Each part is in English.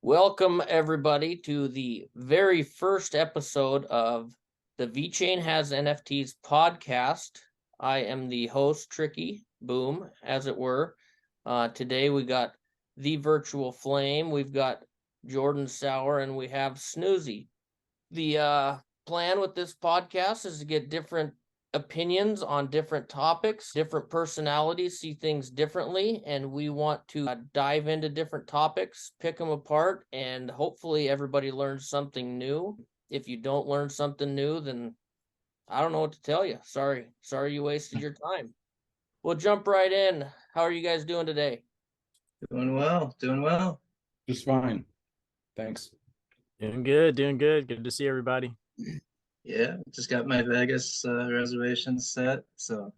Welcome, everybody, to the very first episode of the VeChain Has NFTs podcast. I am the host, Tricky Boom, as it were. Today we got the Virtual Flame, we've got Jordan Sauer, and we have Snoozy. The plan with this podcast is to get different opinions on different topics. Different personalities see things differently, and we want to dive into different topics, pick them apart, and hopefully everybody learns something new. If you don't learn something new, then I don't know what to tell you. Sorry you wasted your time. We'll jump right in. How are you guys doing today? Doing well. Just fine. Thanks. Doing good. Good to see everybody. Yeah, just got my Vegas reservation set, so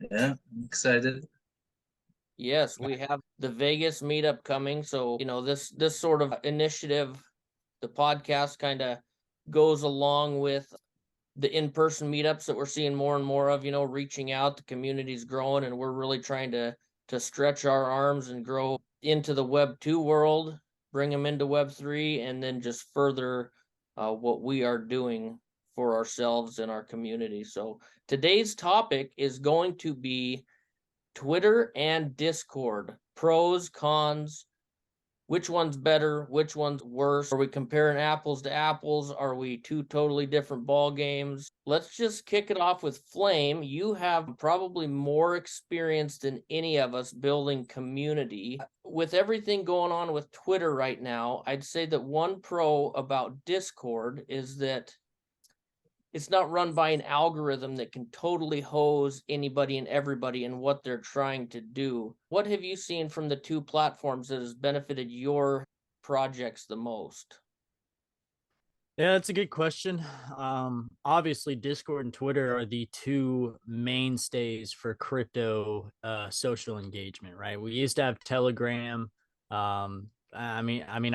yeah, I'm excited. Yes, we have the Vegas meetup coming. So, this sort of initiative, the podcast kind of goes along with the in-person meetups that we're seeing more and more of, reaching out, the community's growing, and we're really trying to stretch our arms and grow into the Web 2 world, bring them into Web 3, and then just further what we are doing for ourselves and our community. So today's topic is going to be Twitter and Discord, pros, cons, which one's better, which one's worse? Are we comparing apples to apples? Are we two totally different ball games? Let's just kick it off with Flame. You have probably more experience than any of us building community. With everything going on with Twitter right now, I'd say that one pro about Discord is that it's not run by an algorithm that can totally hose anybody and everybody in what they're trying to do. What have you seen from the two platforms that has benefited your projects the most? Yeah, that's a good question. Obviously, Discord and Twitter are the two mainstays for crypto social engagement, right? We used to have Telegram. I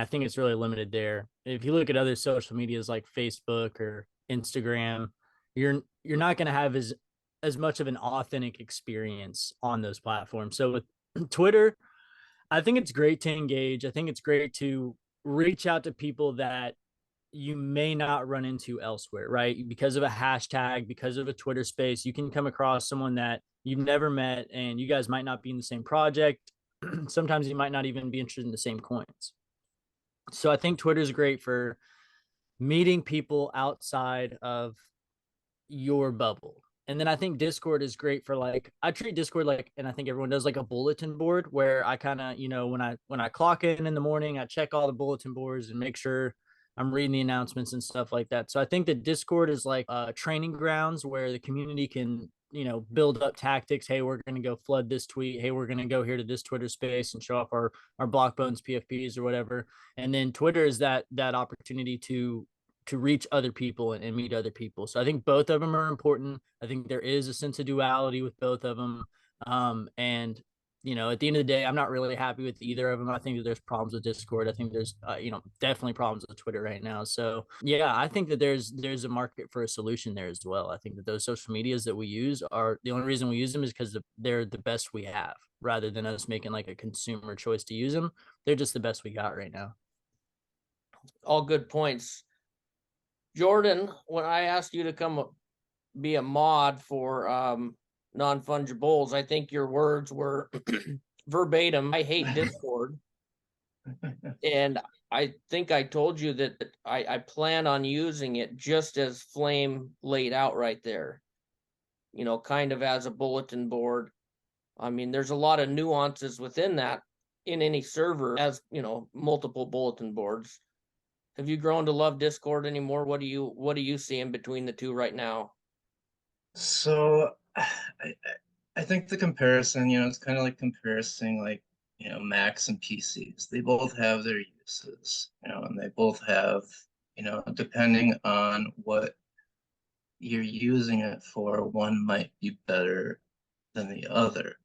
think it's really limited there. If you look at other social medias like Facebook or Instagram, you're not going to have as much of an authentic experience on those platforms. So with Twitter, I think it's great to engage. I think it's great to reach out to people that you may not run into elsewhere, right? Because of a hashtag, because of a Twitter space, you can come across someone that you've never met and you guys might not be in the same project. Sometimes you might not even be interested in the same coins. So I think Twitter is great for meeting people outside of your bubble. And then I think Discord is great for I treat Discord and I think everyone does, like a bulletin board where I kind of, when I clock in the morning, I check all the bulletin boards and make sure I'm reading the announcements and stuff like that. So I think that Discord is like training grounds where the community can, build up tactics. Hey, we're going to go flood this tweet. Hey, we're going to go here to this Twitter space and show off our block bones PFPs or whatever. And then Twitter is that opportunity to reach other people and meet other people. So I think both of them are important. I think there is a sense of duality with both of them. And at the end of the day, I'm not really happy with either of them. I think that there's problems with Discord. I think there's, definitely problems with Twitter right now. So yeah, I think that there's a market for a solution there as well. I think that those social medias that we use are the only reason we use them is because they're the best we have, rather than us making like a consumer choice to use them. They're just the best we got right now. All good points. Jordan, when I asked you to come be a mod for Non-Fungibles, I think your words were verbatim, I hate Discord. And I think I told you that I plan on using it just as Flame laid out right there, kind of as a bulletin board. I mean, there's a lot of nuances within that in any server, as multiple bulletin boards. Have you grown to love Discord anymore? What do you see in between the two right now? So I think the comparison, it's kind of like comparing Macs and PCs. They both have their uses, and they both have, depending on what you're using it for, one might be better than the other.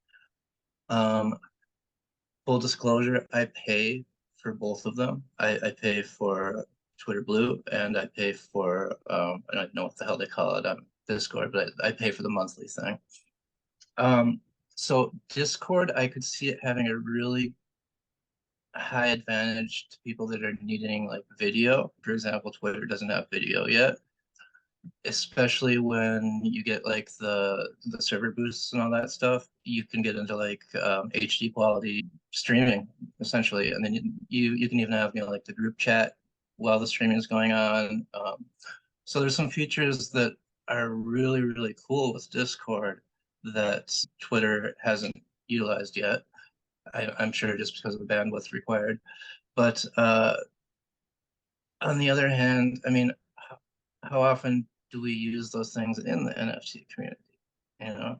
Full disclosure, I pay for both of them. I pay for Twitter Blue and I pay for I don't know what the hell they call it on Discord, but I pay for the monthly thing. So Discord, I could see it having a really high advantage to people that are needing like video. For example, Twitter doesn't have video yet, especially when you get like the server boosts and all that stuff. You can get into like HD quality streaming essentially, and then you can even have, you know, like the group chat while the streaming is going on. So there's some features that are really, really cool with Discord that Twitter hasn't utilized yet. I'm sure just because of the bandwidth required. But on the other hand, I mean, how often do we use those things in the NFT community? You know,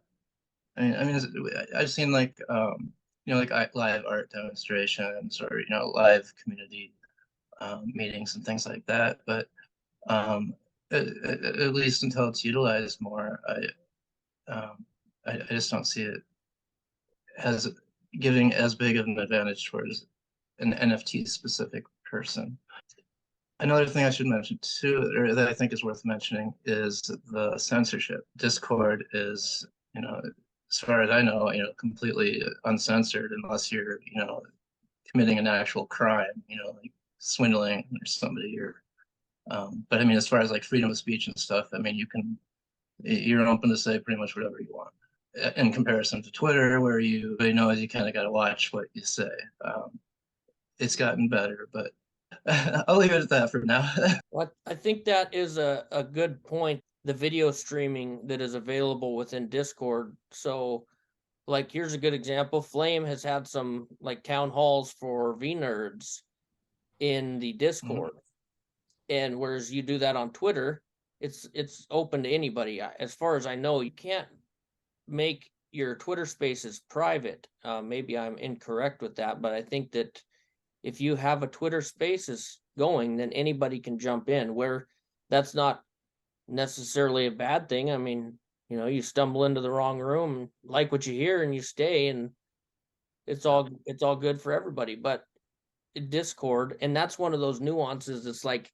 I've seen like you know, like live art demonstrations or, you know, live community meetings and things like that. But at least until it's utilized more, I just don't see it as giving as big of an advantage towards an NFT specific person. Another thing I should mention too, or that I think is worth mentioning, is the censorship. Discord is, you know, as far as I know, you know, completely uncensored unless you're, you know, committing an actual crime, you know, like swindling or somebody, or but I mean, as far as like freedom of speech and stuff, I mean, you're open to say pretty much whatever you want. In comparison to Twitter, where you know you kind of got to watch what you say. It's gotten better, but I'll leave it at that for now. What I think that is a good point. The video streaming that is available within Discord. So, like, here's a good example. Flame has had some like town halls for V nerds in the Discord, and whereas you do that on Twitter, it's open to anybody. As far as I know, you can't make your Twitter spaces private. Maybe I'm incorrect with that, but I think that if you have a Twitter spaces going, then anybody can jump in, where that's not necessarily a bad thing. I mean, you know, you stumble into the wrong room, like what you hear, and you stay, and it's all good for everybody. But Discord, and that's one of those nuances that's like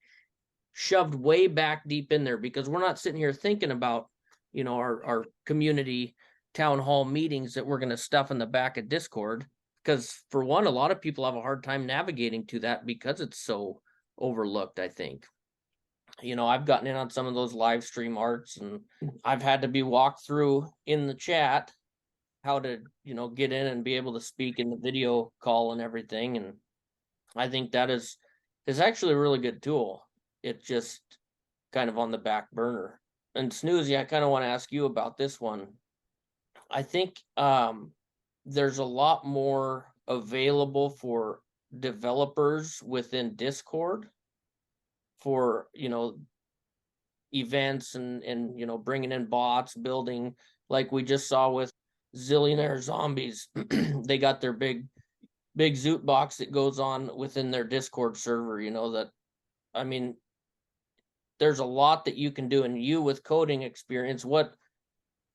shoved way back deep in there, because we're not sitting here thinking about, you know, our community town hall meetings that we're going to stuff in the back of Discord. Because for one, a lot of people have a hard time navigating to that because it's so overlooked, I think. You know, I've gotten in on some of those live stream arts, and I've had to be walked through in the chat how to, you know, get in and be able to speak in the video call and everything. And I think that is actually a really good tool. It's just kind of on the back burner. And Snoozy, I kind of want to ask you about this one. I think there's a lot more available for developers within Discord for, you know, events and you know, bringing in bots, building, like we just saw with Zillionaire Zombies. They got their big Zoot box that goes on within their Discord server, you know, that, I mean, there's a lot that you can do. And you with coding experience, what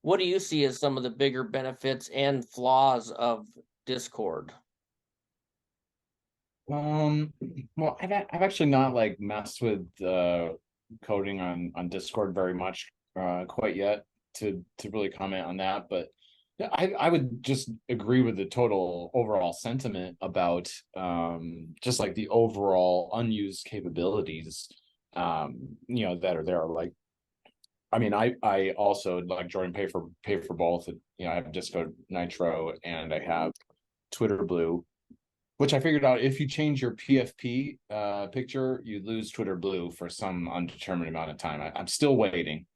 do you see as some of the bigger benefits and flaws of Discord? Well, I've actually not like messed with coding on Discord very much quite yet to really comment on that, but yeah, I would just agree with the total overall sentiment about just like the overall unused capabilities you know, that are there. Like, I mean, I also, like Jordan, pay for both. You know, I have Discord Nitro and I have Twitter Blue, which I figured out if you change your PFP picture, you lose Twitter Blue for some undetermined amount of time. I'm still waiting.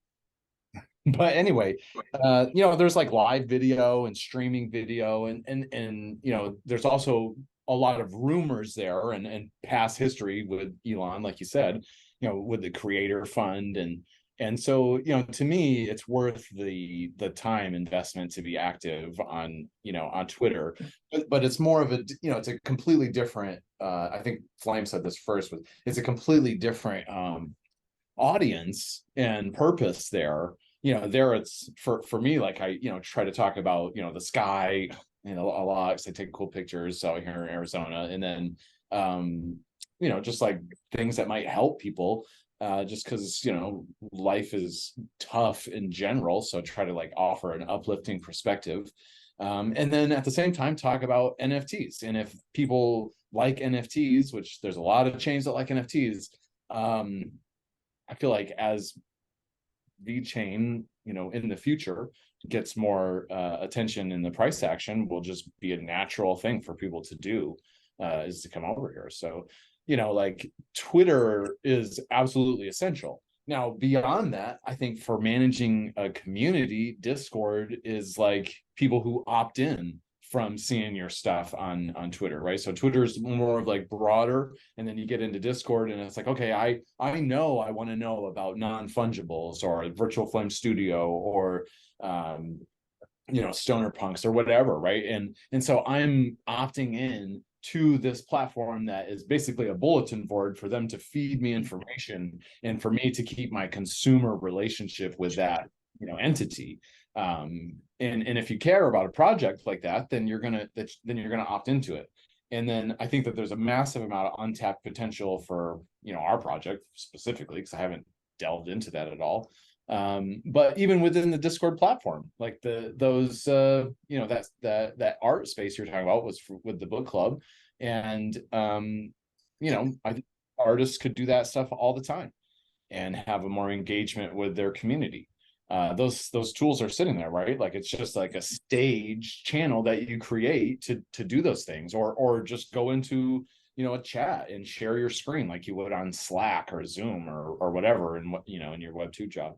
But anyway, you know, there's like live video and streaming video, and you know, there's also a lot of rumors there and past history with Elon, like you said, you know, with the creator fund, and so, you know, to me, it's worth the time investment to be active on, you know, on Twitter, but it's more of a, you know, it's a completely different. I think Flame said this first, was it's a completely different audience and purpose there. You know, there it's for me, like I, you know, try to talk about, you know, the sky, you know, a lot, because I take cool pictures out here in Arizona, and then you know, just like things that might help people, just because, you know, life is tough in general, so try to like offer an uplifting perspective. And then at the same time, talk about NFTs. And if people like NFTs, which there's a lot of chains that like NFTs, I feel like as VeChain, in the future gets more attention in the price action, will just be a natural thing for people to do, is to come over here. So, like Twitter is absolutely essential. Now, beyond that, I think for managing a community, Discord is like people who opt in from seeing your stuff on Twitter, right? So Twitter is more of like broader, and then you get into Discord and it's like, okay, I know I want to know about non-fungibles or Virtual Flame Studio or stoner punks or whatever, right? And so I'm opting in to this platform that is basically a bulletin board for them to feed me information and for me to keep my consumer relationship with that entity. And if you care about a project like that, then you're gonna opt into it. And then I think that there's a massive amount of untapped potential for our project specifically, because I haven't delved into that at all. But even within the Discord platform, like that art space you're talking about was with the book club, and I think artists could do that stuff all the time and have a more engagement with their community. Those tools are sitting there, right? Like it's just like a stage channel that you create to do those things, or just go into a chat and share your screen like you would on Slack or Zoom or whatever in in your Web2 job.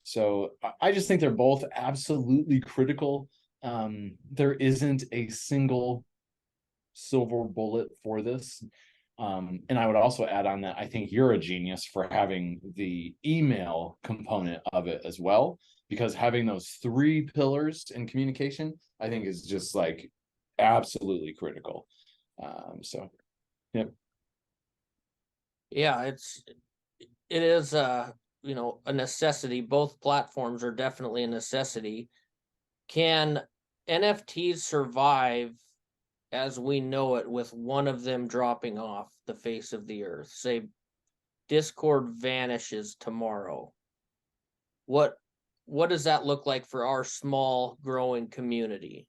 So I just think they're both absolutely critical. There isn't a single silver bullet for this. And I would also add on that I think you're a genius for having the email component of it as well, because having those 3 pillars in communication, I think is just like absolutely critical. So, yep. Yeah, it is a necessity. Both platforms are definitely a necessity. Can NFTs survive as we know it with one of them dropping off the face of the earth? Say Discord vanishes tomorrow. What does that look like for our small growing community?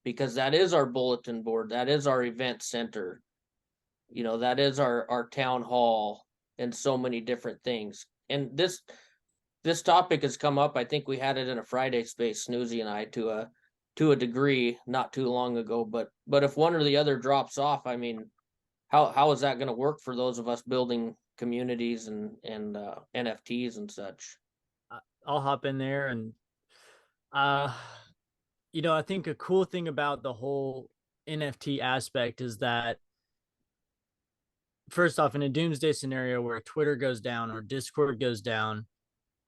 Because that is our bulletin board, that is our event center, that is our town hall and so many different things. And this topic has come up. I think we had it in a Friday space, Snoozy and I, to a degree not too long ago. But if one or the other drops off, I mean, how is that going to work for those of us building communities and NFTs and such? I'll hop in there. And I think a cool thing about the whole NFT aspect is that, first off, in a doomsday scenario where Twitter goes down or Discord goes down,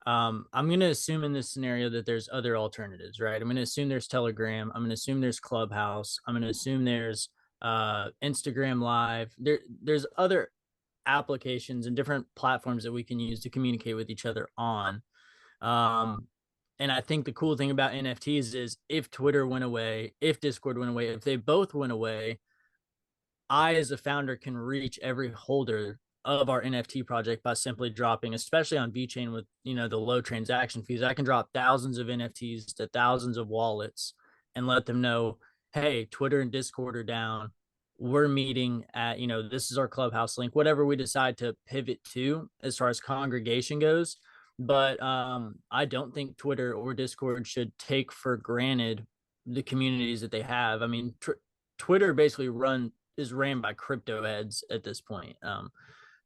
I'm going to assume in this scenario that there's other alternatives, right? I'm going to assume there's Telegram. I'm going to assume there's Clubhouse. I'm going to assume there's Instagram Live. There's other applications and different platforms that we can use to communicate with each other on. And I think the cool thing about NFTs is if Twitter went away, if Discord went away, if they both went away, I, as a founder, can reach every holder of our NFT project by simply dropping, especially on VeChain with, the low transaction fees. I can drop thousands of NFTs to thousands of wallets and let them know, hey, Twitter and Discord are down. We're meeting at, this is our Clubhouse link, whatever we decide to pivot to as far as congregation goes. But I don't think Twitter or Discord should take for granted the communities that they have. I mean, Twitter basically is ran by crypto heads at this point.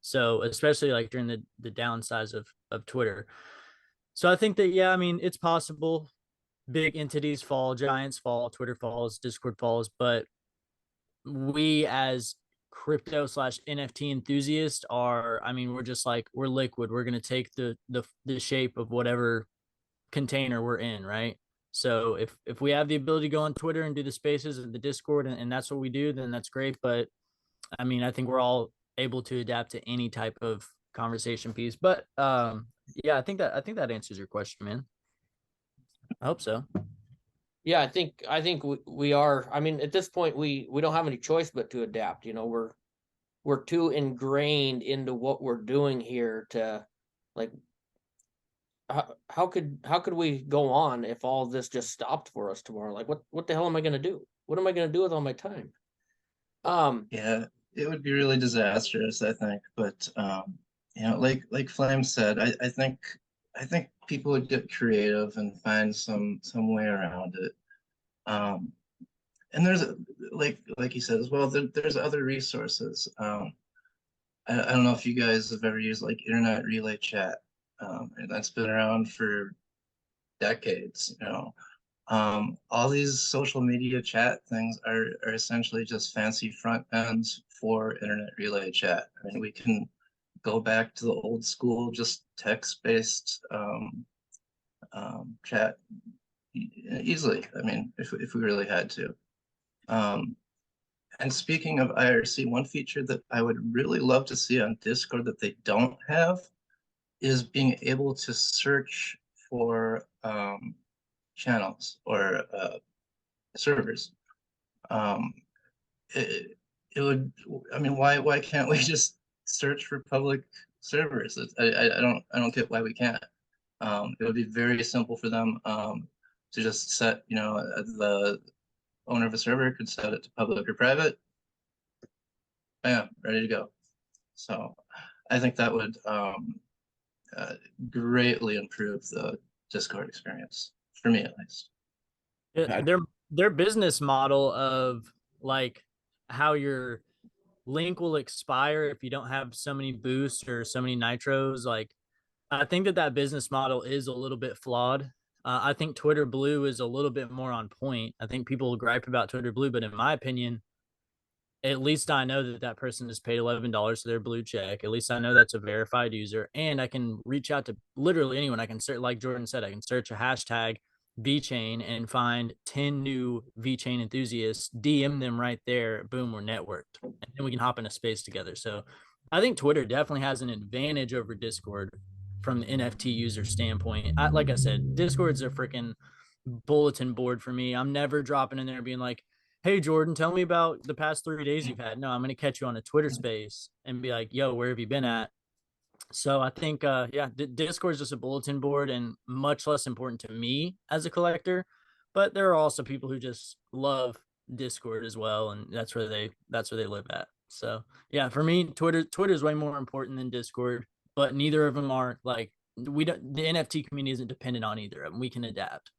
So especially like during the downsize of Twitter. So I think that, yeah, I mean, it's possible big entities fall, giants fall, Twitter falls, Discord falls, but we as crypto / NFT enthusiasts are, I mean, we're just like, we're liquid. We're going to take the shape of whatever container we're in, right? So if we have the ability to go on Twitter and do the spaces and the Discord and that's what we do, then that's great. But I mean, I think we're all able to adapt to any type of conversation piece. But yeah, I think that answers your question, man. I hope so. Yeah, I think we are. I mean, at this point, we don't have any choice but to adapt. We're too ingrained into what we're doing here to, like, how could we go on if all this just stopped for us tomorrow? Like, what the hell am I going to do? What am I going to do with all my time? Yeah, it would be really disastrous, I think. But you know, like Flame said, I think people would get creative and find some way around it. And there's like you said as well, there's other resources. I don't know if you guys have ever used like internet relay chat. And that's been around for decades, you know. All these social media chat things are essentially just fancy front ends for internet relay chat. I mean, we can go back to the old school, just text-based chat easily. I mean, if we really had to. And speaking of IRC, one feature that I would really love to see on Discord that they don't have is being able to search for channels or servers. It would, I mean, why can't we just search for public servers? I don't get why we can't. It would be very simple for them to just set, you know, the owner of a server could set it to public or private. Bam, ready to go. So I think that would greatly improve the Discord experience for me, at least. Their business model of like how your link will expire if you don't have so many boosts or so many nitros, like I think that business model is a little bit flawed. I think Twitter Blue is a little bit more on point. I think people gripe about Twitter Blue, but in my opinion, at least I know that person has paid $11 for their blue check. At least I know that's a verified user, and I can reach out to literally anyone. I can search, like Jordan said, I can search a hashtag VeChain and find 10 new VeChain enthusiasts, DM them right there. Boom, we're networked, and then we can hop in a space together. So I think Twitter definitely has an advantage over Discord from the NFT user standpoint. Like I said, Discord's a freaking bulletin board for me. I'm never dropping in there being like, hey, Jordan, tell me about the past 3 days you've had. No, I'm going to catch you on a Twitter space and be like, yo, where have you been at? So I think, Discord is just a bulletin board and much less important to me as a collector. But there are also people who just love Discord as well, and that's where they live at. So yeah, for me, Twitter is way more important than Discord, but neither of them are like the NFT community isn't dependent on either of them. We can adapt.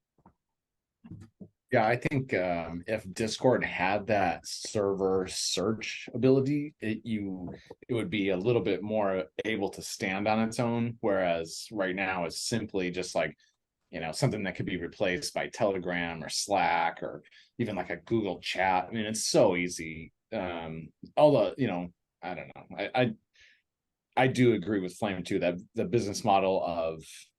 Yeah, I think if Discord had that server search ability, it would be a little bit more able to stand on its own. Whereas right now it's simply just like, you know, something that could be replaced by Telegram or Slack or even like a Google Chat. I mean, it's so easy. Although, you know, I don't know. I do agree with Flame too that the business model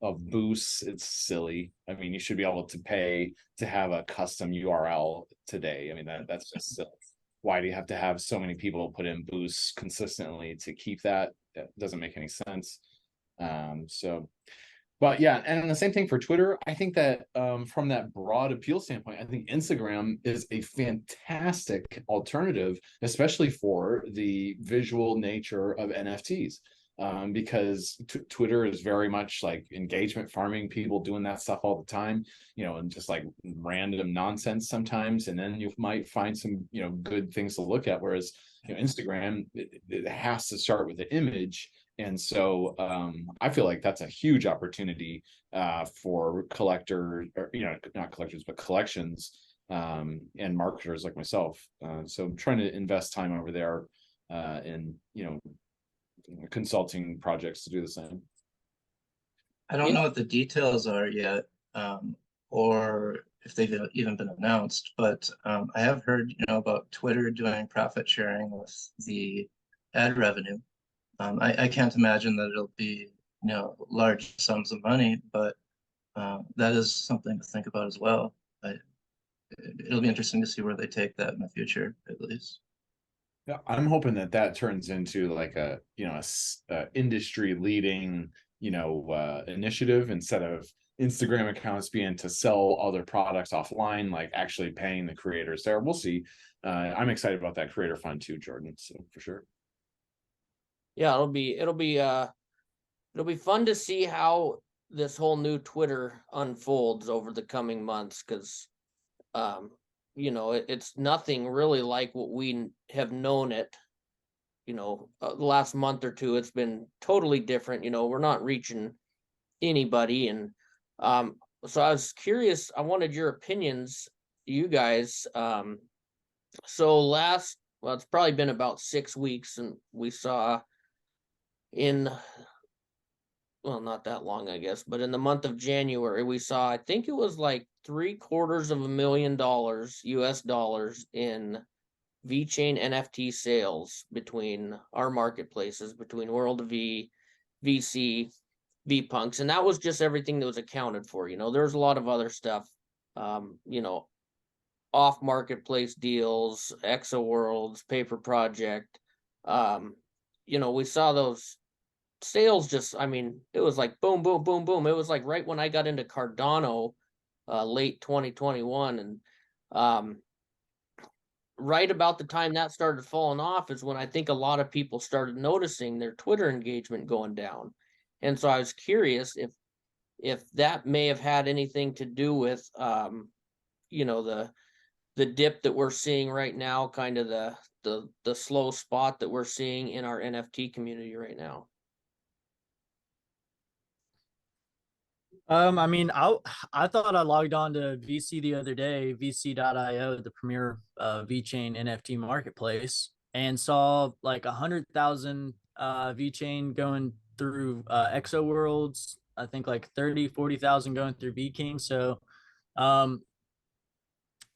of boosts, it's silly. I mean, you should be able to pay to have a custom URL today. I mean, that's just silly. Why do you have to have so many people put in boosts consistently to keep that? That doesn't make any sense. But yeah, and the same thing for Twitter. I think that from that broad appeal standpoint, I think Instagram is a fantastic alternative, especially for the visual nature of NFTs. Because Twitter is very much like engagement farming, people doing that stuff all the time, you know, and just like random nonsense sometimes. And then you might find some, you know, good things to look at. Whereas, you know, Instagram, it has to start with the image. And so I feel like that's a huge opportunity for collectors, or, you know, not collectors, but collections and marketers like myself. So I'm trying to invest time over there in, you know, consulting projects to do the same. I don't know what the details are yet, or if they've even been announced, but I have heard, you know, about Twitter doing profit sharing with the ad revenue. I can't imagine that it'll be, you know, large sums of money, but that is something to think about as well. It'll be interesting to see where they take that in the future, at least. Yeah, I'm hoping that turns into like a, you know, a industry leading, you know, initiative, instead of Instagram accounts being to sell other products offline, like actually paying the creators there. We'll see. I'm excited about that creator fund too, Jordan. So for sure. Yeah, it'll be fun to see how this whole new Twitter unfolds over the coming months, because it's nothing really like what we have known it. The last month or two, it's been totally different. We're not reaching anybody, and so I was curious. I wanted your opinions, you guys. So it's probably been about 6 weeks, and we saw not that long, I guess, but in the month of January, we saw, I think it was like $750,000 US dollars in VeChain NFT sales between our marketplaces, between World of V, VC, VPunks, and that was just everything that was accounted for. There's a lot of other stuff, off marketplace deals, Exo Worlds, Paper Project. We saw those sales just, it was like boom, boom, boom, boom. It was like right when I got into Cardano, late 2021, and right about the time that started falling off is when I think a lot of people started noticing their Twitter engagement going down. And so I was curious if that may have had anything to do with the dip that we're seeing right now, kind of the slow spot that we're seeing in our NFT community right now. I thought I logged on to VC the other day, VC.io, the premier VeChain NFT marketplace, and saw like 100,000 VeChain going through Exo Worlds. I think like 40,000 going through VKing. So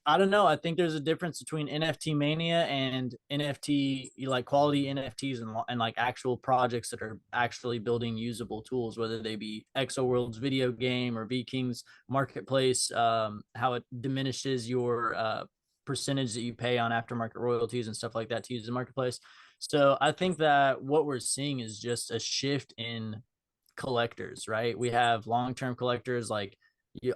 I don't know. I think there's a difference between NFT mania and NFT, like quality NFTs and like actual projects that are actually building usable tools, whether they be Exo World's video game or VKing's marketplace, how it diminishes your percentage that you pay on aftermarket royalties and stuff like that to use the marketplace. So I think that what we're seeing is just a shift in collectors, right? We have long-term collectors like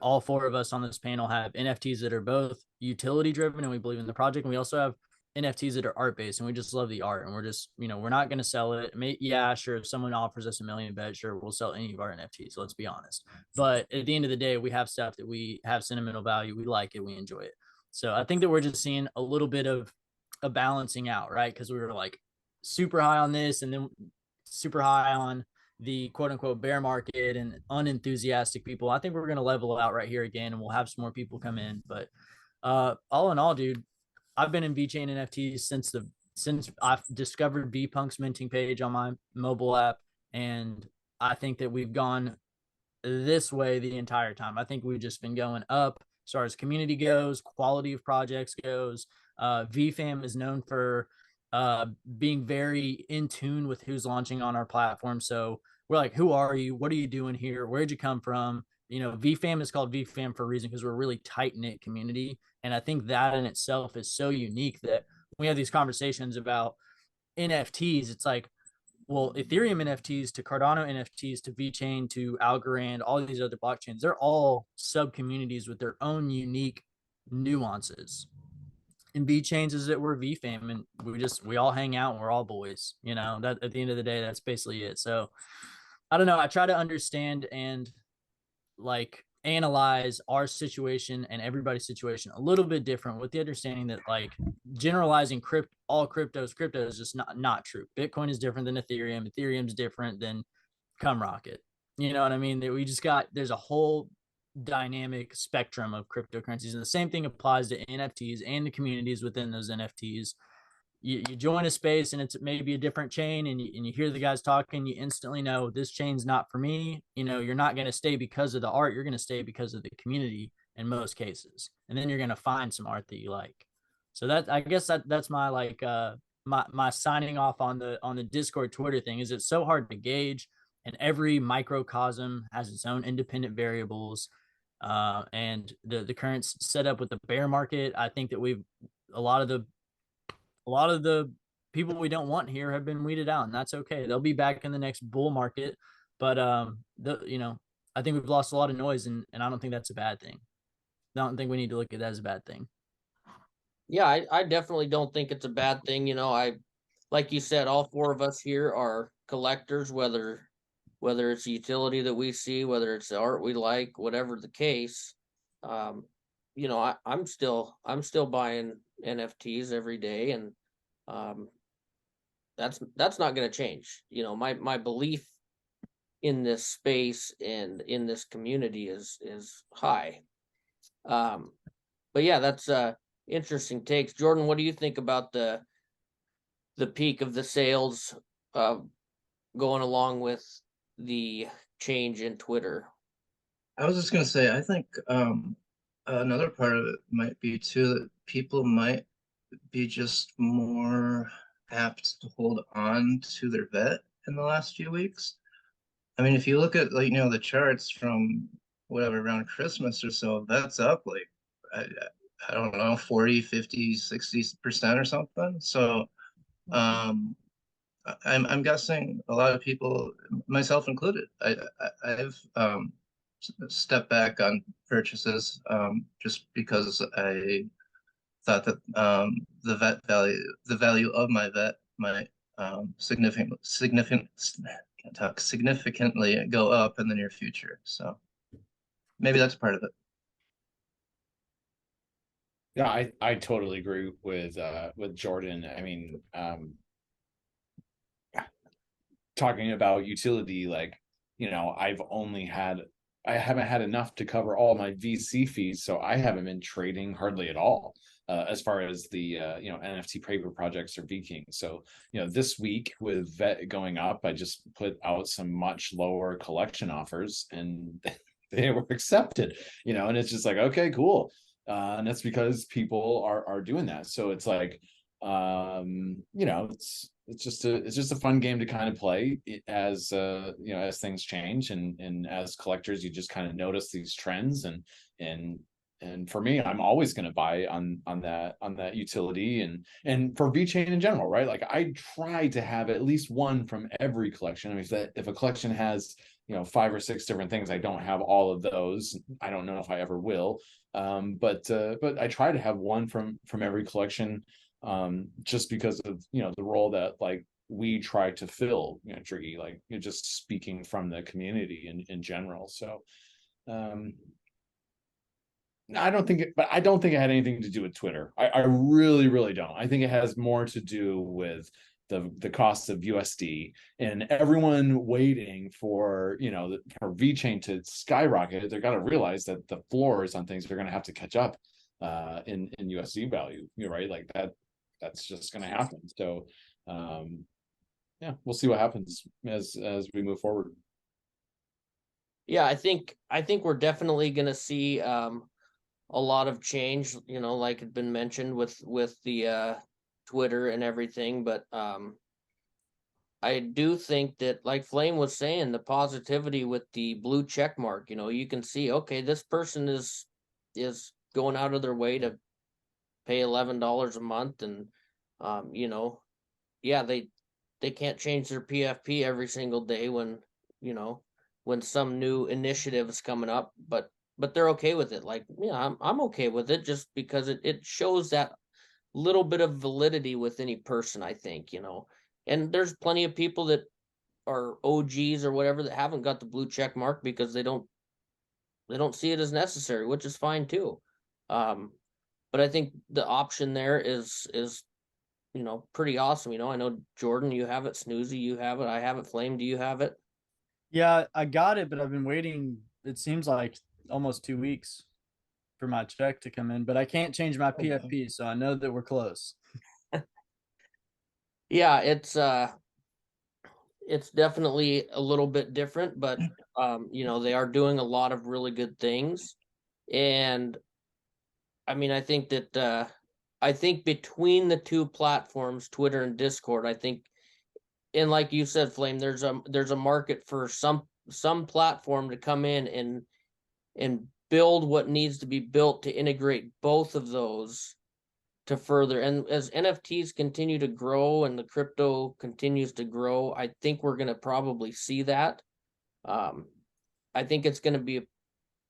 all four of us on this panel have NFTs that are both utility driven and we believe in the project. And we also have NFTs that are art based and we just love the art. And we're just, we're not going to sell it. Yeah, sure. If someone offers us $1 million bet, sure, we'll sell any of our NFTs. Let's be honest. But at the end of the day, we have stuff that we have sentimental value. We like it. We enjoy it. So I think that we're just seeing a little bit of a balancing out, right? Because we were like super high on this and then super high on the quote unquote bear market and unenthusiastic people. I think we're going to level out right here again and we'll have some more people come in. But all in all, dude, I've been in VeChain NFTs since I've discovered VPunk's minting page on my mobile app. And I think that we've gone this way the entire time. I think we've just been going up as far as community goes, quality of projects goes. VFam is known for being very in tune with who's launching on our platform. So we're like, who are you? What are you doing here? Where'd you come from? VFam is called VFam for a reason because we're a really tight-knit community. And I think that in itself is so unique that when we have these conversations about NFTs, it's like, well, Ethereum NFTs to Cardano NFTs to VeChain to Algorand, all these other blockchains, they're all sub-communities with their own unique nuances. And VeChains is that we're VFam and we all hang out and we're all boys, that at the end of the day, that's basically it. So I don't know. I try to understand and like analyze our situation and everybody's situation a little bit different with the understanding that like generalizing all crypto is just not true. Bitcoin is different than Ethereum. Ethereum's different than Rocket. You know what I mean? There's a whole dynamic spectrum of cryptocurrencies, and the same thing applies to NFTs and the communities within those NFTs. You join a space and it's maybe a different chain and you hear the guys talking, you instantly know this chain's not for me. You're not going to stay because of the art. You're going to stay because of the community in most cases. And then you're going to find some art that you like. So I guess that's my like my signing off on the Discord Twitter thing is it's so hard to gauge and every microcosm has its own independent variables. And the current setup with the bear market, I think that a lot of the people we don't want here have been weeded out, and that's okay. They'll be back in the next bull market, but I think we've lost a lot of noise, and I don't think that's a bad thing. I don't think we need to look at that as a bad thing. Yeah, I definitely don't think it's a bad thing. Like you said, all four of us here are collectors, whether whether it's a utility that we see, whether it's the art we like, whatever the case. You know, I'm still buying NFTs every day, and that's not going to change. You know, my belief in this space and in this community is high. But yeah, that's interesting takes. Jordan, what do you think about the peak of the sales going along with the change in Twitter? I was just gonna say, I think another part of it might be too that people might be just more apt to hold on to their vet in the last few weeks. I mean, if you look at, like, you know, the charts from whatever around Christmas or so, that's up like I, I don't know, 40, 50, 60% or something. So I'm guessing a lot of people, myself included, I've stepped back on purchases just because I thought that the value of my vet might significantly go up in the near future. So maybe that's part of it. Yeah, I totally agree with Jordan. I mean, talking about utility, like, you know, I haven't had enough to cover all my VC fees, so I haven't been trading hardly at all. As far as the you know, NFT paper projects or Vechain. So, you know, this week with vet going up, I just put out some much lower collection offers, and they were accepted. You know, and it's just like, okay, cool. And that's because people are doing that. So it's like, you know, it's just a fun game to kind of play as you know, as things change, and as collectors, you just kind of notice these trends, and for me, I'm always going to buy on that utility, and for VeChain in general, right? Like, I try to have at least one from every collection. I mean, if a collection has, you know, 5 or 6 different things, I don't have all of those. I don't know if I ever will. But I try to have one from every collection, just because of, you know, the role that, like, we try to fill, you know, Triggy, like, you're just speaking from the community in general. So I don't think it had anything to do with Twitter. I really don't. I think it has more to do with the cost of USD and everyone waiting for, you know, for VeChain to skyrocket. They're got to realize that the floors on things are going to have to catch up in USD value, right? Like that's just going to happen. So yeah, we'll see what happens as we move forward. Yeah, I think we're definitely going to see a lot of change, you know, like had been mentioned with the Twitter and everything. But I do think that, like Flame was saying, the positivity with the blue check mark, you know, you can see, okay, this person is going out of their way to pay $11 a month, and you know, yeah, they can't change their PFP every single day when, you know, when some new initiative is coming up, but they're okay with it. Like, yeah, I'm okay with it, just because it shows that little bit of validity with any person, I think, you know. And there's plenty of people that are OGs or whatever that haven't got the blue check mark because they don't see it as necessary, which is fine too. But I think the option there is you know, pretty awesome. You know, I know Jordan, you have it. Snoozy, you have it. I have it. Flame, do you have it? Yeah, I got it, but I've been waiting, it seems like almost 2 weeks for my check to come in, but I can't change my PFP, so I know that we're close. Yeah, it's definitely a little bit different, but you know, they are doing a lot of really good things. And I mean, I think that I think between the two platforms, Twitter and Discord, I think, and like you said, Flame, there's a market for some platform to come in and build what needs to be built to integrate both of those to further. And as NFTs continue to grow and the crypto continues to grow, I think we're going to probably see that. I think it's going to be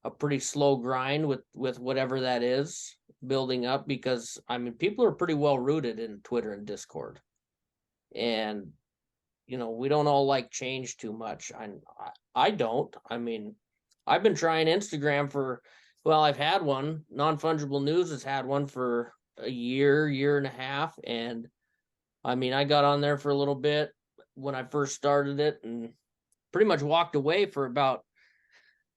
a pretty slow grind with whatever that is building up, because I mean, people are pretty well rooted in Twitter and Discord. And you know, we don't all like change too much. I don't. I mean, I've been trying Instagram for, well, I've had one. Non-Fungible News has had one for a year and a half. And I mean, I got on there for a little bit when I first started it and pretty much walked away for about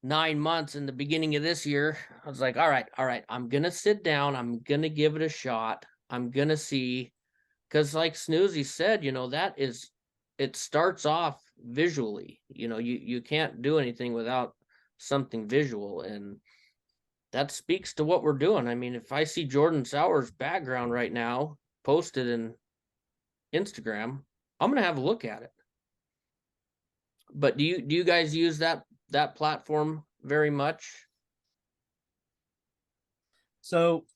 9 months. In the beginning of this year, I was like, all right, I'm going to sit down. I'm going to give it a shot. I'm going to see, because like Snoozy said, you know, it starts off visually. You know, you can't do anything without something visual, and that speaks to what we're doing. I mean, if I see Jordan Sauer's background right now posted in Instagram, I'm gonna have a look at it. But do you guys use that platform very much? So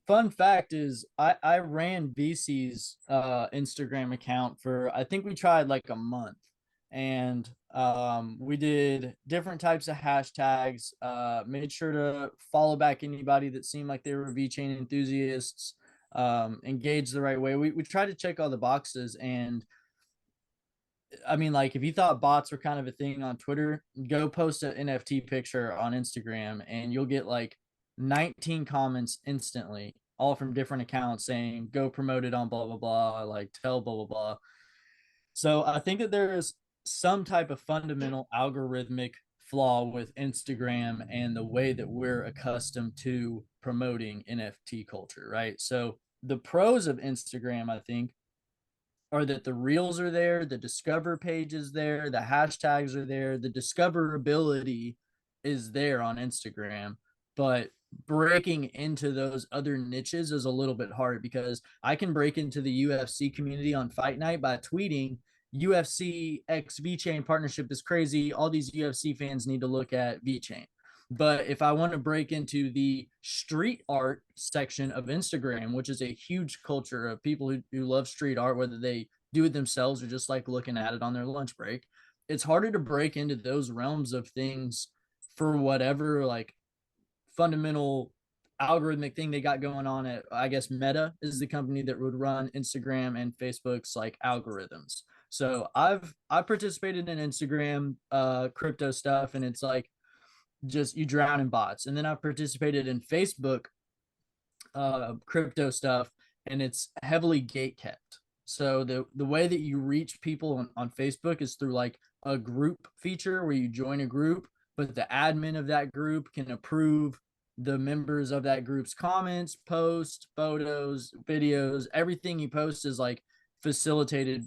fun fact is I ran VC's Instagram account for, I think we tried like a month, and we did different types of hashtags, made sure to follow back anybody that seemed like they were VeChain enthusiasts, engage the right way. We tried to check all the boxes. And I mean, like, if you thought bots were kind of a thing on Twitter, go post an NFT picture on Instagram and you'll get like 19 comments instantly, all from different accounts saying, go promote it on blah, blah, blah, like tell blah, blah, blah. So I think that there is some type of fundamental algorithmic flaw with Instagram and the way that we're accustomed to promoting NFT culture, right? So the pros of Instagram, I think, are that the reels are there, the discover page is there, the hashtags are there, the discoverability is there on Instagram. But breaking into those other niches is a little bit hard, because I can break into the UFC community on Fight Night by tweeting UFC X VeChain partnership is crazy. All these UFC fans need to look at VeChain. But if I want to break into the street art section of Instagram, which is a huge culture of people who love street art, whether they do it themselves or just like looking at it on their lunch break, it's harder to break into those realms of things for whatever like fundamental algorithmic thing they got going on at, I guess, Meta is the company that would run Instagram and Facebook's like algorithms. So I participated in Instagram crypto stuff, and it's like just you drown in bots. And then I've participated in Facebook crypto stuff, and it's heavily gate kept. So the way that you reach people on Facebook is through like a group feature where you join a group, but the admin of that group can approve the members of that group's comments, posts, photos, videos. Everything you post is like facilitated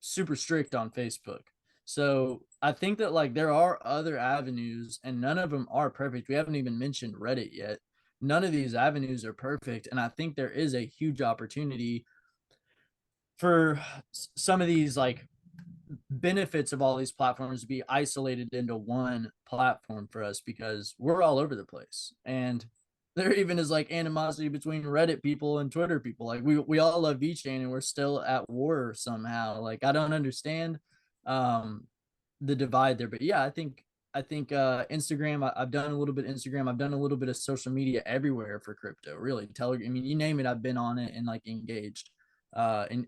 super strict on Facebook. So I think that like there are other avenues, and none of them are perfect. We haven't even mentioned Reddit yet. None of these avenues are perfect, and I think there is a huge opportunity for some of these like benefits of all these platforms to be isolated into one platform for us, because we're all over the place. And there even is like animosity between Reddit people and Twitter people. Like we all love VeChain and we're still at war somehow. Like I don't understand the divide there. But yeah, I think Instagram, I've done a little bit of Instagram. I've done a little bit of social media everywhere for crypto, really. Telegram, I mean, you name it, I've been on it and like engaged. And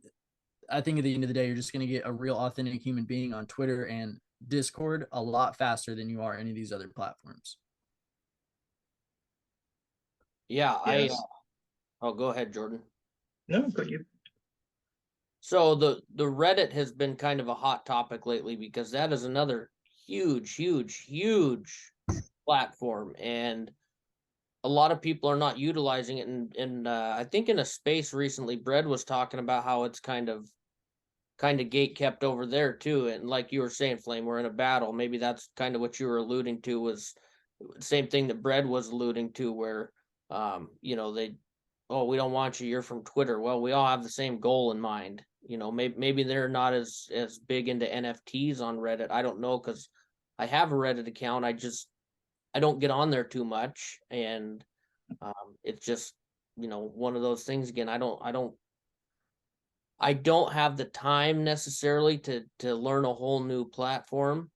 I think at the end of the day, you're just going to get a real authentic human being on Twitter and Discord a lot faster than you are any of these other platforms. Yeah, Yes. oh, go ahead, Jordan. No, but you. So the Reddit has been kind of a hot topic lately, because that is another huge platform, and a lot of people are not utilizing it. And I think in a space recently, Bread was talking about how it's kind of gate kept over there too. And like you were saying, Flame, we're in a battle. Maybe that's kind of what you were alluding to, was same thing that Bread was alluding to, where you know, we don't want you, you're from Twitter. Well, we all have the same goal in mind. You know, maybe they're not as big into NFTs on Reddit. I don't know, because I have a Reddit account. I don't get on there too much, and it's just, you know, one of those things. Again, I don't have the time necessarily to learn a whole new platform,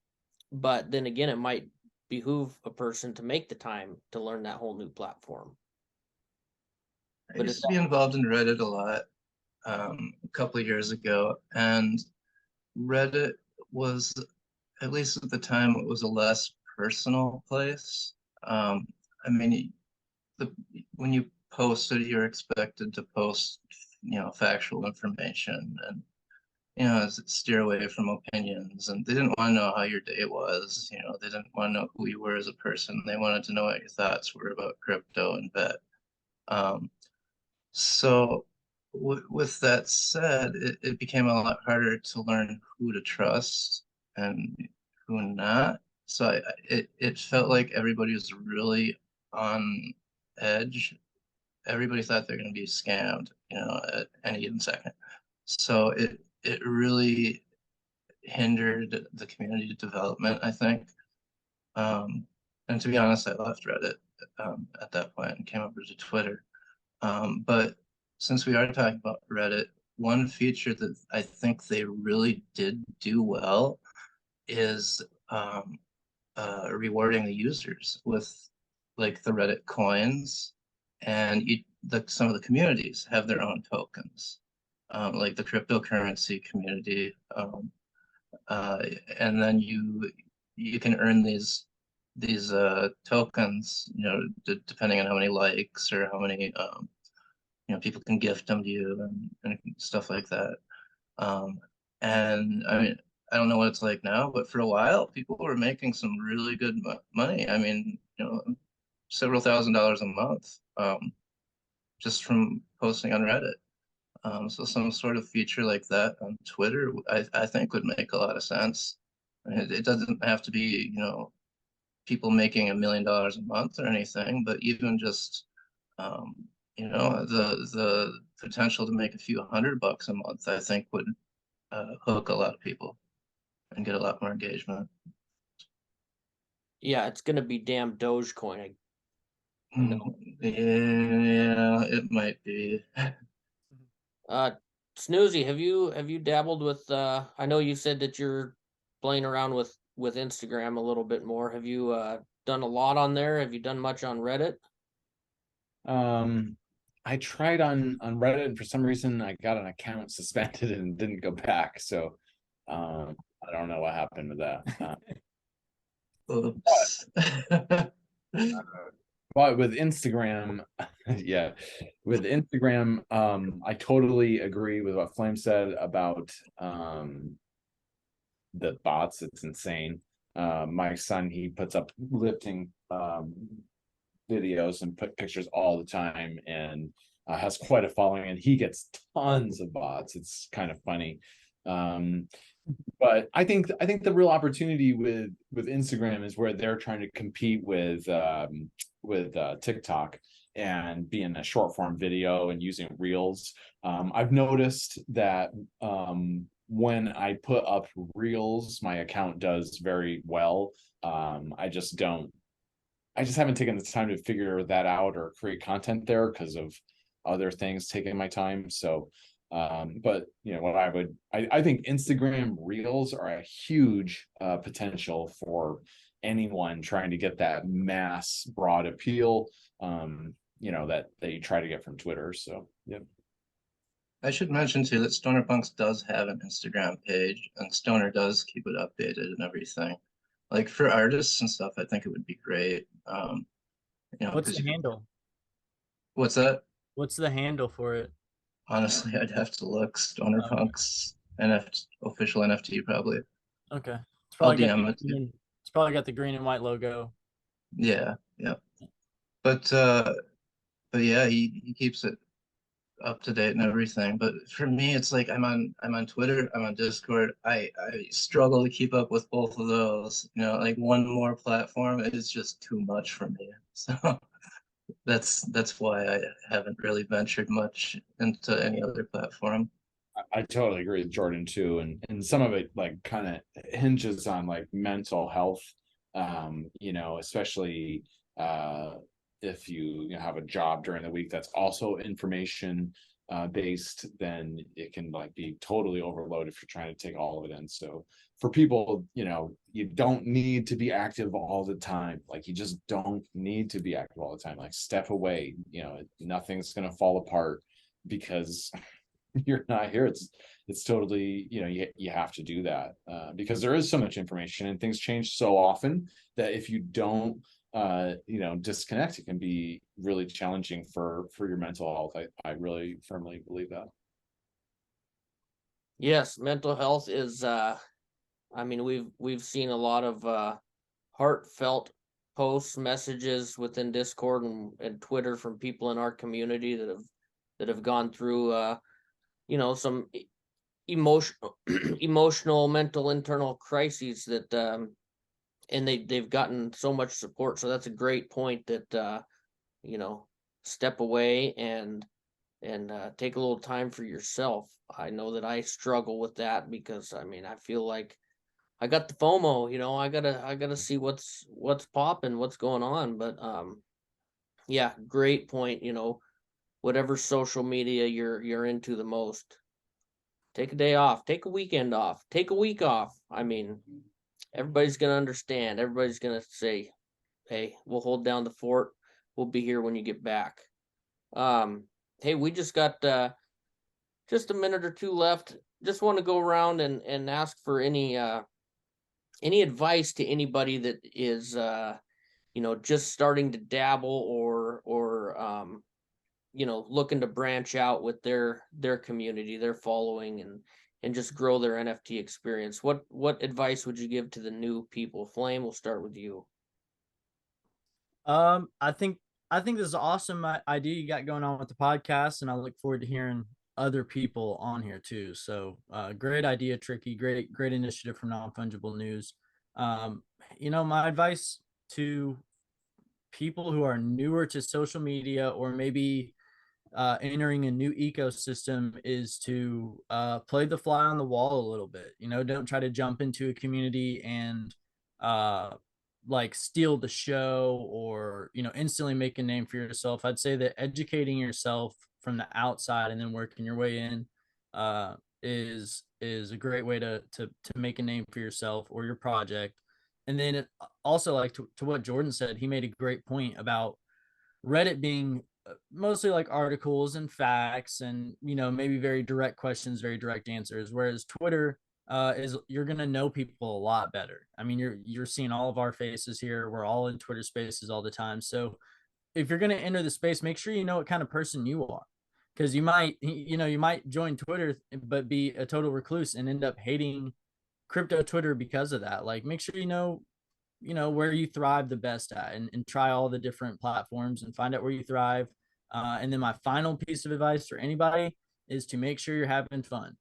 but then again, it might behoove a person to make the time to learn that whole new platform. I used to be involved in Reddit a lot a couple of years ago, and Reddit was, at least at the time, it was a less personal place. I mean, the when you posted, you're expected to post, factual information and steer away from opinions. And they didn't want to know how your day was. They didn't want to know who you were as a person. They wanted to know what your thoughts were about crypto and bet. So with that said, it became a lot harder to learn who to trust and who not. So it felt like everybody was really on edge. Everybody thought they're going to be scammed, at any given second. So it really hindered the community development, I think. And to be honest, I left Reddit at that point and came over to Twitter. But since we are talking about Reddit, one feature that I think they really did do well is rewarding the users with like the Reddit coins, and some of the communities have their own tokens, like the cryptocurrency community, and then you can earn these tokens, depending on how many likes or how many people can gift them to you and stuff like that. And I mean, I don't know what it's like now, but for a while, people were making some really good money. I mean, several $1,000s a month, just from posting on Reddit. So some sort of feature like that on Twitter, I think would make a lot of sense. It doesn't have to be, people making $1 million a month or anything, but even just, the potential to make a few $100 a month, I think would hook a lot of people and get a lot more engagement. Yeah, it's gonna be damn Dogecoin. Yeah, it might be. Snoozy, have you dabbled with I know you said that you're playing around with Instagram a little bit more. Have you done a lot on there? Have you done much on Reddit? I tried on Reddit, and for some reason I got an account suspended and didn't go back. So I don't know what happened with that. Oops. But with Instagram, yeah, with Instagram, I totally agree with what Flame said about the bots. It's insane. My son, he puts up lifting videos and put pictures all the time, and has quite a following, and he gets tons of bots. It's kind of funny. But I think the real opportunity with Instagram is where they're trying to compete with TikTok and being a short form video and using reels. I've noticed that when I put up reels, my account does very well. I just haven't taken the time to figure that out or create content there because of other things taking my time. So but what I think Instagram reels are a huge potential for anyone trying to get that mass broad appeal, that they try to get from Twitter. So yeah. I should mention too that Stoner Punks does have an Instagram page, and Stoner does keep it updated and everything. Like for artists and stuff, I think it would be great. What's the handle? What's that? What's the handle for it? Honestly, I'd have to look. Stoner Punks official NFT probably. Okay. I'll DM it. It's probably got the green and white logo. Yeah. But yeah, he keeps it up to date and everything. But for me, it's like I'm on Twitter, I'm on Discord. I struggle to keep up with both of those. Like one more platform is just too much for me. So that's why I haven't really ventured much into any other platform. I totally agree with Jordan too, and some of it like kind of hinges on like mental health, especially if you have a job during the week that's also information based, then it can like be totally overloaded if you're trying to take all of it in. So for people, you don't need to be active all the time. Like you just don't need to be active all the time. Like step away. Nothing's gonna fall apart because you're not here, it's totally, you have to do that, because there is so much information and things change so often that if you don't disconnect, it can be really challenging for your mental health. I really firmly believe that. Yes, mental health is I mean, we've seen a lot of heartfelt posts, messages within Discord and Twitter from people in our community that have gone through some emotional mental internal crises that and they've gotten so much support. So that's a great point that step away and take a little time for yourself. I know that I struggle with that because I mean I feel like I got the FOMO, I gotta see what's popping, what's going on. But yeah, great point. Whatever social media you're into the most, take a day off, take a weekend off, take a week off. I mean, everybody's gonna understand. Everybody's gonna say, "Hey, we'll hold down the fort. We'll be here when you get back." Hey, we just got just a minute or two left. Just want to go around and ask for any advice to anybody that is just starting to dabble or looking to branch out with their community, their following, and just grow their NFT experience. What advice would you give to the new people? Flame, we'll start with you. I think this is an awesome idea you got going on with the podcast, and I look forward to hearing other people on here too. So great idea, Tricky. Great initiative from Non-Fungible News. My advice to people who are newer to social media or maybe entering a new ecosystem is to play the fly on the wall a little bit. Don't try to jump into a community and like steal the show or instantly make a name for yourself. I'd say that educating yourself from the outside and then working your way in is a great way to make a name for yourself or your project. And then also, like to what Jordan said, he made a great point about Reddit being mostly like articles and facts and maybe very direct questions, very direct answers, whereas Twitter is you're gonna know people a lot better. I mean, you're seeing all of our faces here. We're all in Twitter spaces all the time. So if you're gonna enter the space, make sure you know what kind of person you are, because you might join Twitter but be a total recluse and end up hating crypto Twitter because of that. Like, make sure you know where you thrive the best at, and try all the different platforms and find out where you thrive. And then my final piece of advice for anybody is to make sure you're having fun.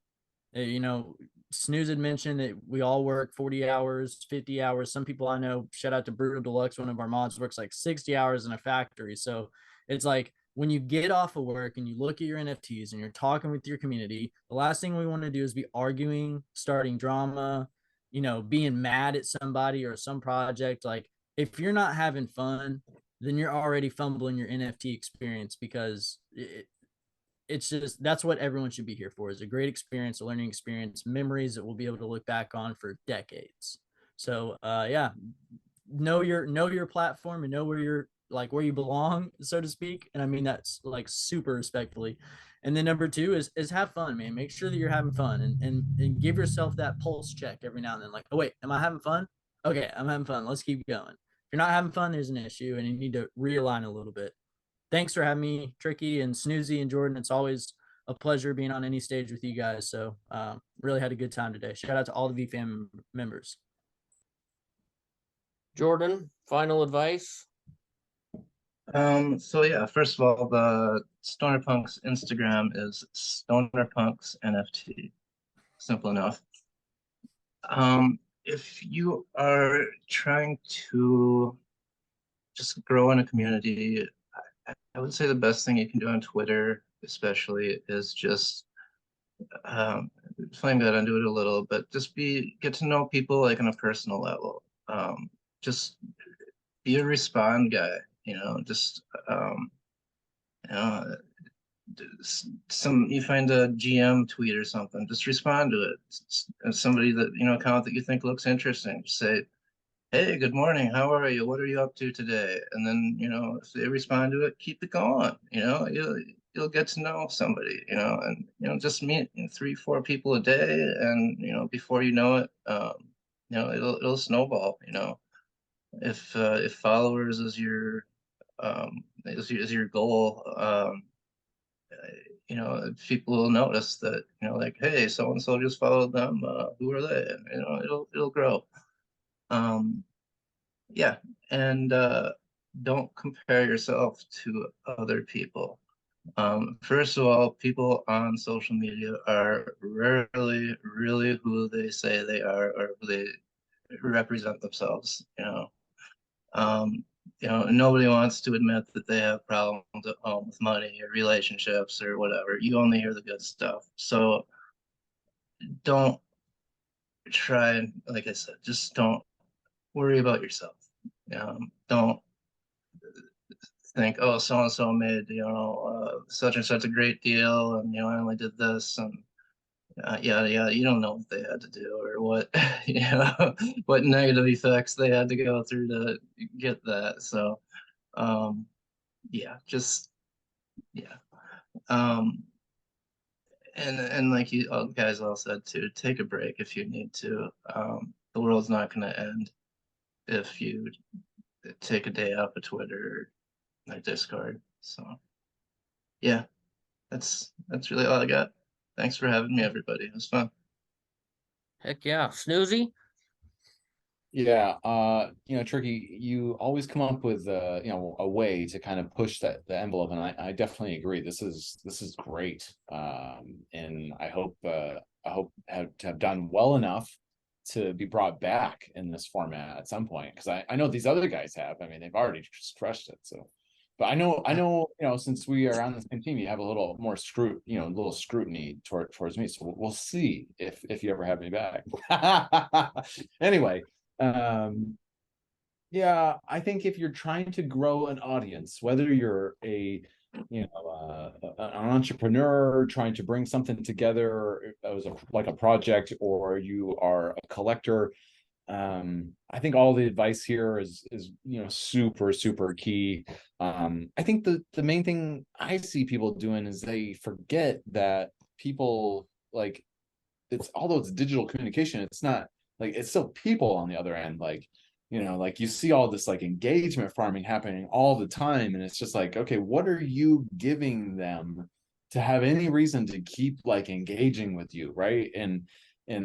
Snooze had mentioned that we all work 40 hours, 50 hours. Some people I know, shout out to Brutal Deluxe, one of our mods, works like 60 hours in a factory. So it's like when you get off of work and you look at your NFTs and you're talking with your community, the last thing we want to do is be arguing, starting drama, being mad at somebody or some project. Like, if you're not having fun, then you're already fumbling your NFT experience, because it's just, that's what everyone should be here for, is a great experience, a learning experience, memories that we'll be able to look back on for decades. So yeah, know your platform and know where you're, like, where you belong, so to speak. And I mean that's like super respectfully. And then number two is have fun, man. Make sure that you're having fun, and give yourself that pulse check every now and then. Like, oh wait, am I having fun? Okay, I'm having fun. Let's keep going. If you're not having fun, there's an issue, and you need to realign a little bit. Thanks for having me, Tricky and Snoozy and Jordan. It's always a pleasure being on any stage with you guys. So really had a good time today. Shout out to all the VFam members. Jordan, final advice. So yeah, first of all, the Stoner Punks Instagram is Stoner Punks NFT. Simple enough. If you are trying to just grow in a community, I would say the best thing you can do on Twitter, especially, is just Flame got into it a little, but just get to know people like on a personal level. Just be a respond guy. Just you find a GM tweet or something, just respond to it. Somebody that account that you think looks interesting, just say, "Hey, good morning. How are you? What are you up to today?" And then if they respond to it, keep it going. you'll get to know somebody, and just meet 3, 4 people a day, and before you know it, it'll snowball. If followers is your goal, people will notice that, like, hey, so and so just followed them. Who are they? And, it'll grow. Yeah, and don't compare yourself to other people. First of all, people on social media are rarely really who they say they are or who they represent themselves. Nobody wants to admit that they have problems at home with money or relationships or whatever. You only hear the good stuff. So don't try and, like I said, just don't worry about yourself. Don't think, oh, so and so made such and such a great deal, and I only did this, and yada yada. You don't know what they had to do or what what negative effects they had to go through to get that. So yeah, just yeah. And like you guys all said too, take a break if you need to. The world's not going to end if you take a day off of Twitter or Discord. So yeah, that's really all I got. Thanks for having me, everybody. It was fun. Heck yeah. Snoozy? Yeah, Tricky, you always come up with a way to kind of push the envelope, and I definitely agree. This is great, and I hope to have done well enough to be brought back in this format at some point, because I know these other guys have. I mean, they've already just crushed it. So, but I know, since we are on the same team, you have a little more scrutiny towards me. So we'll see if you ever have me back. Anyway. Yeah, I think if you're trying to grow an audience, whether you're an entrepreneur trying to bring something together as a project, or you are a collector, I think all the advice here is super, super key. I think the main thing I see people doing is they forget that people, like, although it's digital communication, it's not, like, it's still people on the other end. Like, like, you see all this like engagement farming happening all the time, and it's just like, okay, what are you giving them to have any reason to keep like engaging with you, right? And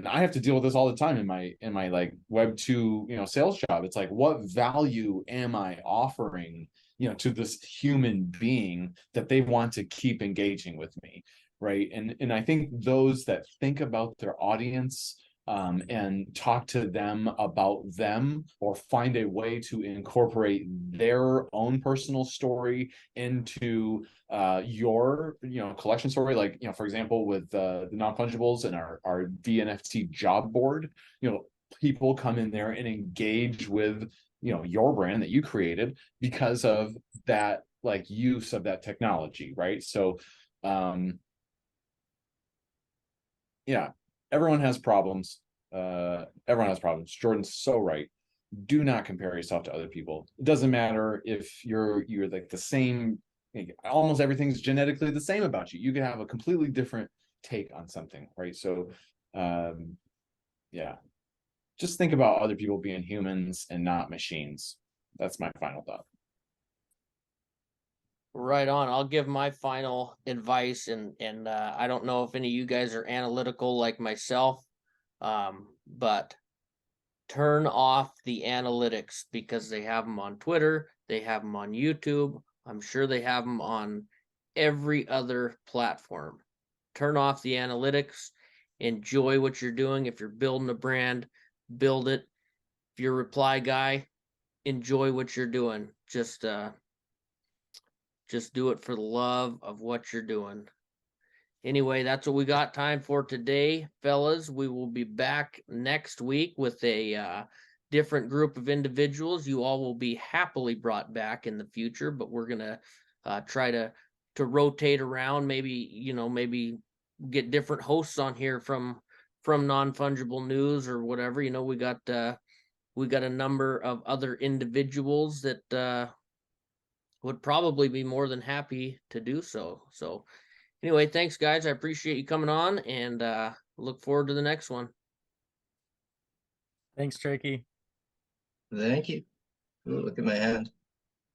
I have to deal with this all the time in my like Web2 sales job. It's like, what value am I offering to this human being that they want to keep engaging with me, right? And I think those that think about their audience, and talk to them about them, or find a way to incorporate their own personal story into your collection story, like for example with the non-fungibles and our VNFT job board. People come in there and engage with your brand that you created because of that, like, use of that technology, right? So yeah, everyone has problems. Jordan's so right. Do not compare yourself to other people. It doesn't matter if you're like the same, almost everything's genetically the same about you. You can have a completely different take on something, right? So yeah, just think about other people being humans and not machines. That's my final thought. Right on. I'll give my final advice, and I don't know if any of you guys are analytical like myself, but turn off the analytics, because they have them on Twitter, they have them on YouTube. I'm sure they have them on every other platform. Turn off the analytics. Enjoy what you're doing. If you're building a brand, build it. If you're a reply guy, enjoy what you're doing. Just do it for the love of what you're doing. Anyway, that's what we got time for today, fellas. We will be back next week with a different group of individuals. You all will be happily brought back in the future, but we're gonna try to rotate around. Maybe get different hosts on here from Non-Fungible News or whatever. We got a number of other individuals that would probably be more than happy to do so. So anyway, thanks guys. I appreciate you coming on, and look forward to the next one. Thanks, Tricky. Thank you. Ooh, look at my hand.